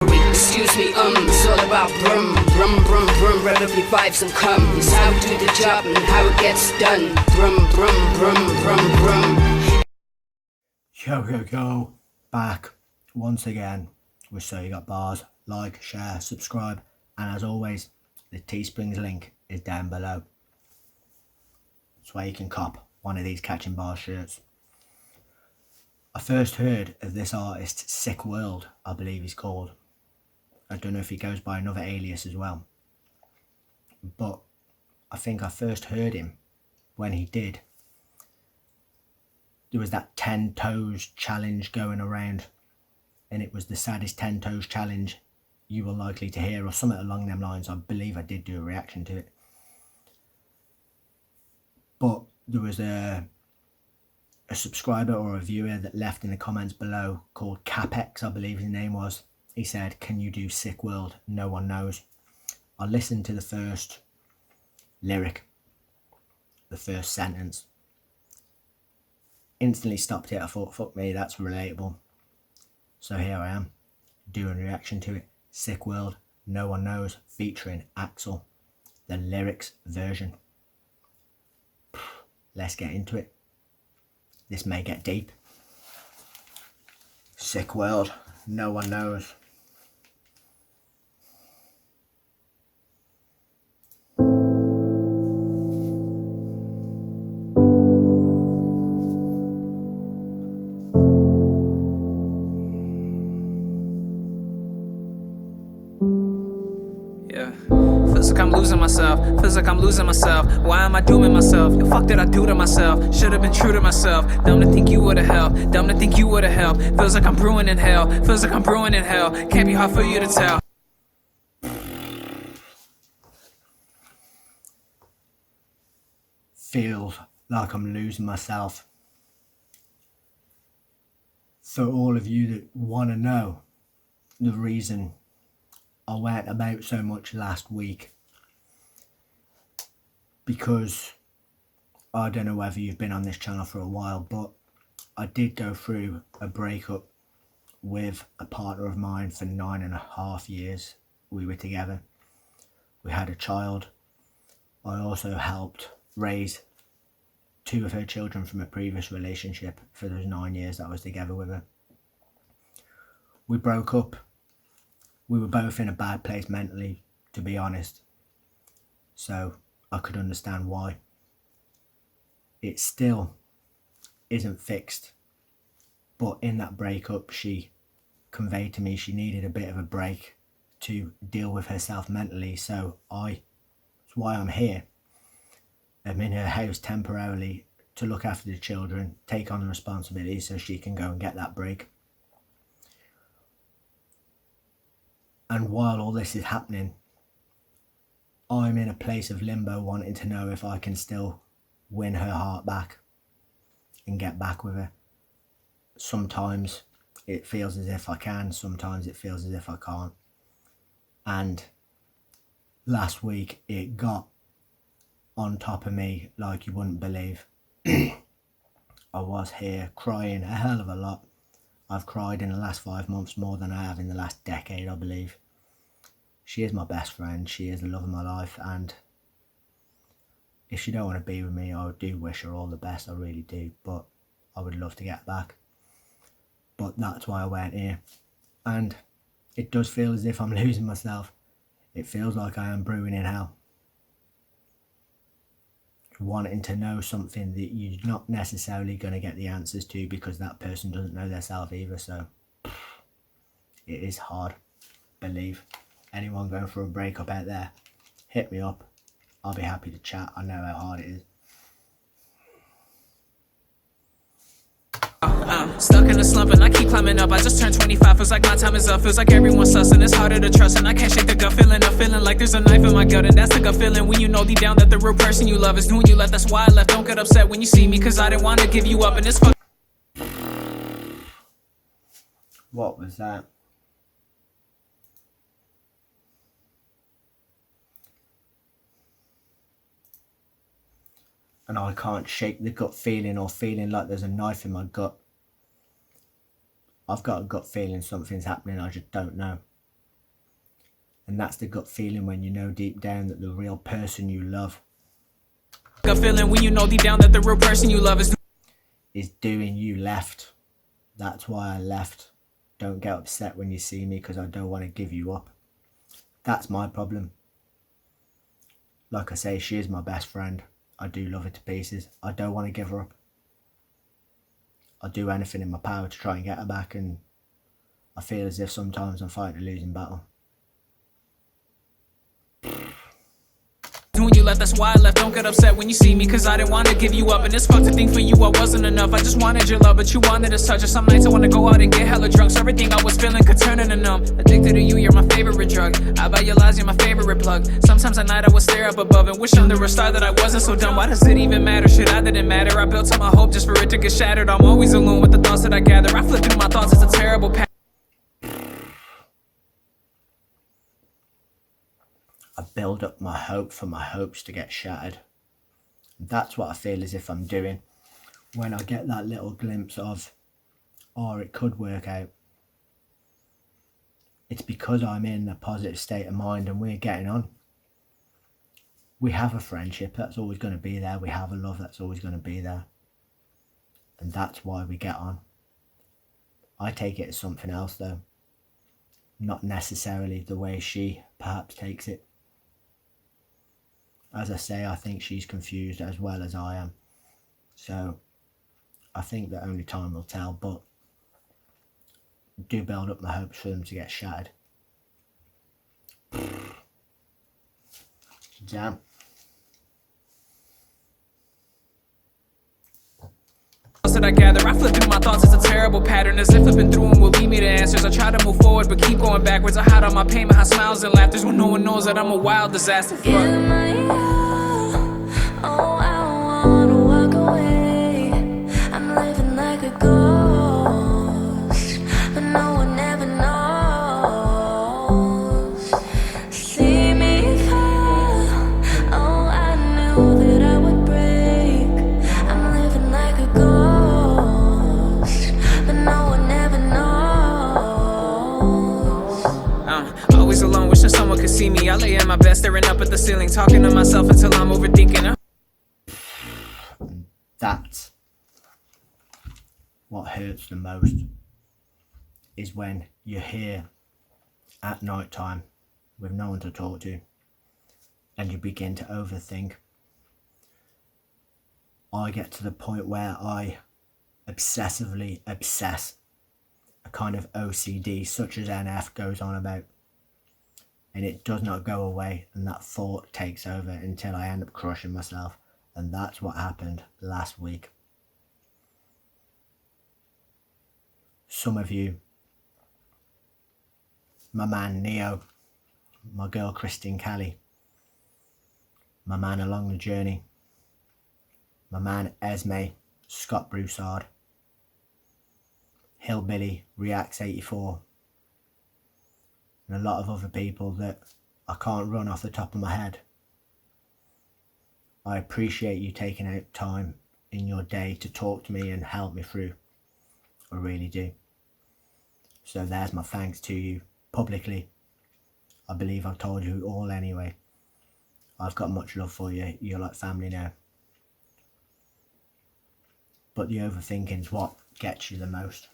Excuse me, it's all about brum, brum, brum, brum, relatively vibes and come. It's how we do the job and how it gets done. Brum, brum, brum, brum, brum. Yo, back once again with So You Got Bars. Like, share, subscribe, and as always, the Teesprings link is down below. That's where you can cop one of these Catching Bars shirts. I first heard of this artist, Sik World, I believe he's called. I don't know if he goes by another alias as well. But I think I first heard him when he did. There was that 10 toes challenge going around, and it was the saddest 10 toes challenge you were likely to hear, or something along them lines. I believe I did do a reaction to it. But there was a subscriber or a viewer that left in the comments below called Capex, I believe his name was. He said, "Can you do Sik World? No one knows." I listened to the first lyric, the first sentence. Instantly stopped it. I thought, fuck me, that's relatable. So here I am, doing a reaction to it. Sik World, No One Knows, featuring Axyl, the lyrics version. Let's get into it. This may get deep. Sik World, No One Knows. Yeah. Feels like I'm losing myself. Feels like I'm losing myself. Why am I doing myself? The fuck did I do to myself? Should have been true to myself. Dumb to think you would've helped. Dumb to think you would've helped. Feels like I'm brewing in hell. Feels like I'm brewing in hell. Can't be hard for you to tell. Feels like I'm losing myself. For all of you that want to know the reason I went about so much last week, because I don't know whether you've been on this channel for a while, but I did go through a breakup with a partner of mine for 9.5 years. We were together. We had a child. I also helped raise 2 of her children from a previous relationship for those 9 years that I was together with her. We broke up. We were both in a bad place mentally, to be honest. So I could understand why. It still isn't fixed. But in that breakup, she conveyed to me she needed a bit of a break to deal with herself mentally. So that's why I'm here. I'm in her house temporarily to look after the children, take on the responsibility so she can go and get that break. And while all this is happening, I'm in a place of limbo, wanting to know if I can still win her heart back and get back with her. Sometimes it feels as if I can, sometimes it feels as if I can't. And last week it got on top of me like you wouldn't believe. I was here crying a hell of a lot. I've cried in the last 5 months more than I have in the last decade, I believe. She is my best friend. She is the love of my life. And if she don't want to be with me, I do wish her all the best. I really do. But I would love to get back. But that's why I went here. And it does feel as if I'm losing myself. It feels like I am brewing in hell. Wanting to know something that you're not necessarily going to get the answers to because that person doesn't know themselves either. So it is hard. Believe anyone going through a breakup out there, hit me up. I'll be happy to chat. I know how hard it is. Stuck in a slump and I keep climbing up. I just turned 25, feels like my time is up. Feels like everyone's sus and it's harder to trust. And I can't shake the gut feeling. I'm feeling like there's a knife in my gut. And that's the gut feeling when you know deep down that the real person you love is doing you left. That's why I left. Don't get upset when you see me, cause I didn't want to give you up. And it's fuck. What was that? And I can't shake the gut feeling or feeling like there's a knife in my gut. I've got a gut feeling something's happening, I just don't know. And that's the gut feeling when you know deep down that the real person you love Gut feeling when you know deep down that the real person you love is doing you left. That's why I left. Don't get upset when you see me because I don't want to give you up. That's my problem. Like I say, she is my best friend. I do love her to pieces. I don't want to give her up. I'll do anything in my power to try and get her back, and I feel as if sometimes I'm fighting a losing battle. when you left, that's why I left. Don't get upset when you see me, cause I didn't want to give you up. And it's fucked to think for you I wasn't enough. I just wanted your love, but you wanted a touch. Or some nights I wanna go out and get hella drunk, so everything I was feeling could turn into numb. Addicted to you, you're my favorite drug. I buy your lies, you're my favorite plug. Sometimes at night I would stare up above and wish under a star that I wasn't so dumb. Why does it even matter? Shit, I didn't matter. I built all my hope just for it to get shattered. I'm always alone with the thoughts that I gather. I flip through my thoughts, it's a terrible pattern. I build up my hope for my hopes to get shattered. That's what I feel as if I'm doing when I get that little glimpse of, oh, it could work out. It's because I'm in a positive state of mind and we're getting on. We have a friendship that's always going to be there. We have a love that's always going to be there. And that's why we get on. I take it as something else though. Not necessarily the way she perhaps takes it. As I say, I think she's confused as well as I am. So I think that only time will tell, but do build up my hopes for them to get shattered. Damn. That I gather, I flip through my thoughts, it's a terrible pattern. As if flipping through them will lead me to answers. I try to move forward but keep going backwards. I hide all my pain behind smiles and laughters when no one knows that I'm a wild disaster. Fuck. Oh, I wanna walk away. I'm living like a ghost, but no one ever knows. See me fall. Oh, I knew that I would break. I'm living like a ghost, but no one ever knows. Always alone, wishing someone could see me. I lay in my bed, staring up at the ceiling, talking to myself until I'm overthinking. That's what hurts the most, is when you're here at night time with no one to talk to and you begin to overthink. I get to the point where I obsessively obsess, a kind of OCD such as NF goes on about, and it does not go away, and that thought takes over until I end up crushing myself. And that's what happened last week. Some of you, my man Neo, my girl Christine Kelly, my man Along the Journey, my man Esme, Scott Broussard, Hillbilly, Reacts 84, and a lot of other people that I can't run off the top of my head. I appreciate you taking out time in your day to talk to me and help me through. I really do. So there's my thanks to you publicly. I believe I've told you all anyway. I've got much love for you. You're like family now. But the overthinking's what gets you the most.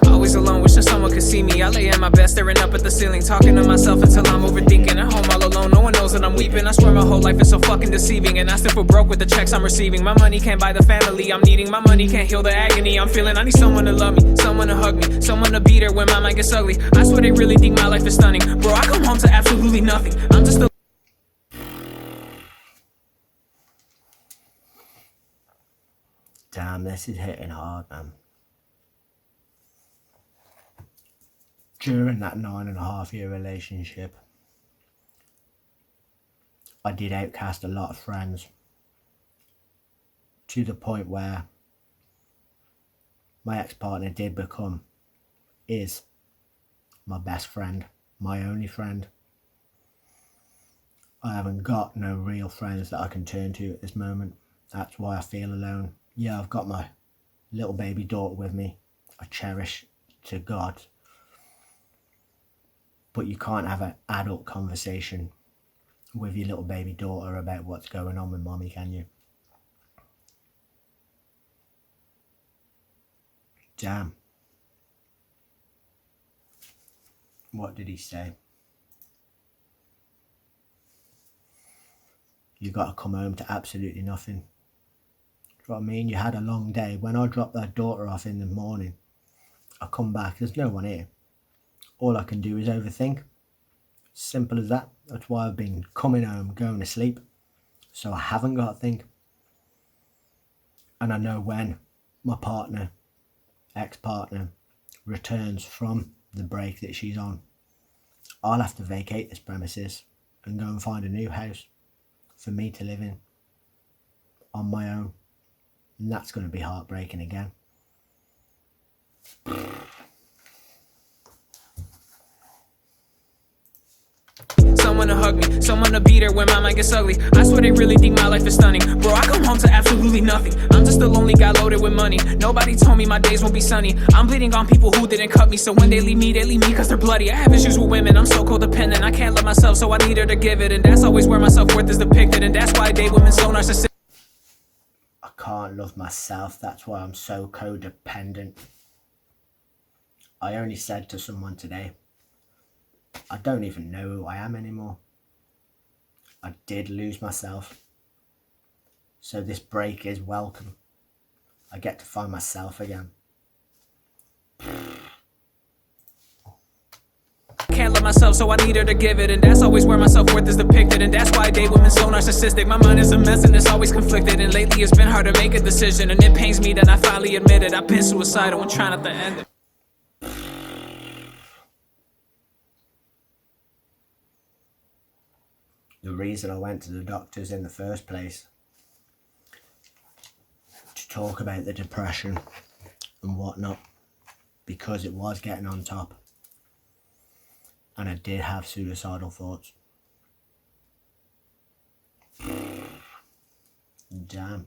Always alone, wishing someone could see me. I lay in my bed, staring up at the ceiling, talking to myself until I'm overthinking. At home all alone, no one knows that I'm weeping. I swear my whole life is so fucking deceiving, and I still feel broke with the checks I'm receiving. My money can't buy the family I'm needing. My money can't heal the agony I'm feeling. I need someone to love me, someone to hug me, someone to beat her when my mind gets ugly. I swear they really think my life is stunning. Bro, I come home to absolutely nothing. I'm just a Damn, this is hitting hard, man. During that 9.5-year relationship, I did outcast a lot of friends to the point where my ex-partner is my best friend, my only friend. I haven't got no real friends that I can turn to at this moment. That's why I feel alone. Yeah, I've got my little baby daughter with me. I cherish to God, but you can't have an adult conversation with your little baby daughter about what's going on with mommy, can you? Damn. What did he say? You got to come home to absolutely nothing. Do you know what I mean? You had a long day. When I drop that daughter off in the morning, I come back, there's no one here. All I can do is overthink. Simple as that. That's why I've been coming home, going to sleep. So I haven't got to think. And I know when my partner, ex-partner, returns from the break that she's on, I'll have to vacate this premises and go and find a new house for me to live in on my own. And that's going to be heartbreaking again. Someone to hug me, someone to beat her when my mind gets ugly. I swear they really think my life is stunning. Bro, I come home to absolutely nothing. I'm just a lonely guy loaded with money. Nobody told me my days won't be sunny. I'm bleeding on people who didn't cut me. So when they leave me cause they're bloody. I have issues with women, I'm so codependent. I can't love myself, so I need her to give it. And that's always where my self-worth is depicted. And that's why I date women so narcissistic. I can't love myself, that's why I'm so codependent. I only said to someone today, I don't even know who I am anymore. I did lose myself. So this break is welcome. I get to find myself again. Can't love myself, so I need her to give it. And that's always where my self-worth is depicted. And that's why I date women so narcissistic. My mind is a mess and it's always conflicted. And lately it's been hard to make a decision. And it pains me that I finally admit it. I've been suicidal and trying not to end it. The reason I went to the doctors in the first place, to talk about the depression and whatnot, because it was getting on top. And I did have suicidal thoughts. Damn.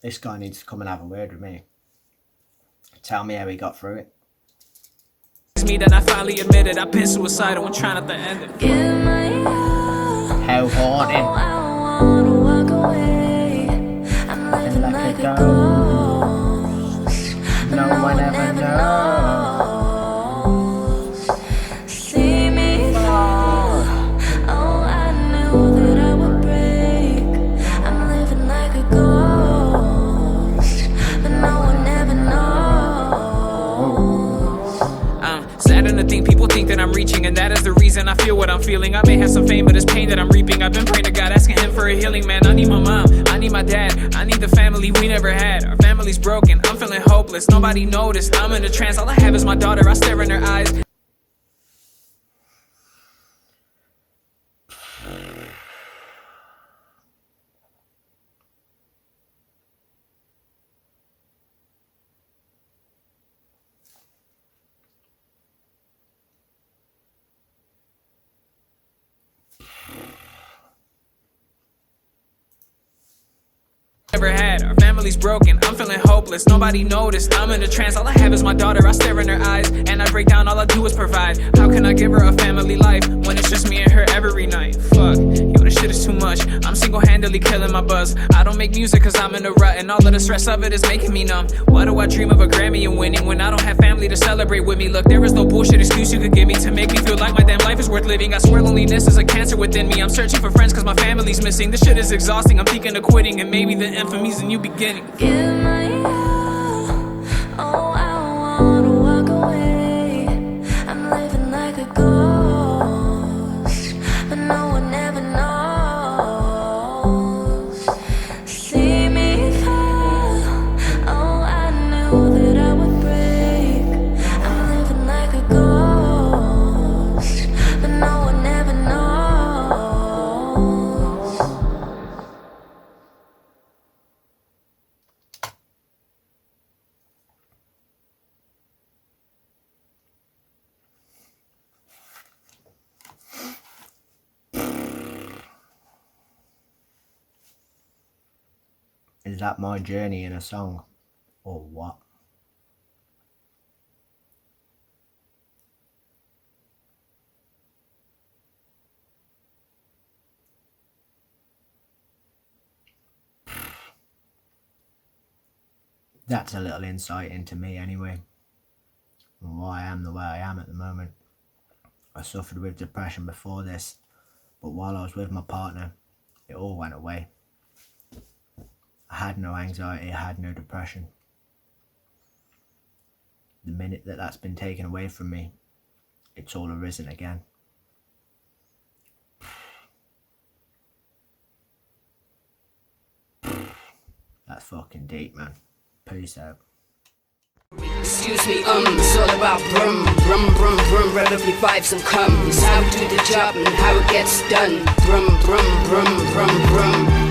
This guy needs to come and have a word with me. Tell me how he got through it. Me that I finally admitted I've been suicidal and trying not to end it. Give my all. How haunting. Oh, I wanna walk away. I'm living like a ghost. No one ever knows. See me fall. Oh, I knew that I would break. I'm living like a ghost, but no one ever knows. Saddened to think people think that I'm reaching, and that is the reason I feel what I'm feeling. I may have some fame, but it's pain that I'm reaping. I've been praying to God, asking him for a healing, man. I need my mom, I need my dad, I need the family we never had. Our family's broken, I'm feeling hopeless, nobody noticed. I'm in a trance, all I have is my daughter, I stare in her eyes. Never had. Our family's broken, I'm feeling hopeless, nobody noticed. I'm in a trance, all I have is my daughter, I stare in her eyes, and I break down, all I do is provide. How can I give her a family life when it's just me and her every night? Fuck, yo, this shit is too much. I'm single-handedly killing my buzz. I don't make music cause I'm in a rut, and all of the stress of it is making me numb. Why do I dream of a Grammy and winning when I don't have family to celebrate with me? Look, there is no bullshit excuse you could give me to make me feel like my damn life is worth living. I swear loneliness is a cancer within me. I'm searching for friends cause my family's missing. This shit is exhausting, I'm thinking of quitting, and maybe the infamy's a new beginning. Give my all. Oh, I wanna walk away. I'm living like a ghost, but no one ever knows. See me fall. Oh, I knew that I would break. I'm living like a ghost, but no one ever knows. Is that my journey in a song? Or what? that's a little insight into me anyway, and why I am the way I am at the moment. I suffered with depression before this, but while I was with my partner, it all went away. I had no anxiety, I had no depression. The minute that that's been taken away from me, it's all arisen again. That's fucking deep, man. Peace out. Excuse me, it's all about brum, brum, brum, brum, rev up your vibes and come. It's how we do the job and how it gets done. Brum, brum, brum, brum, brum.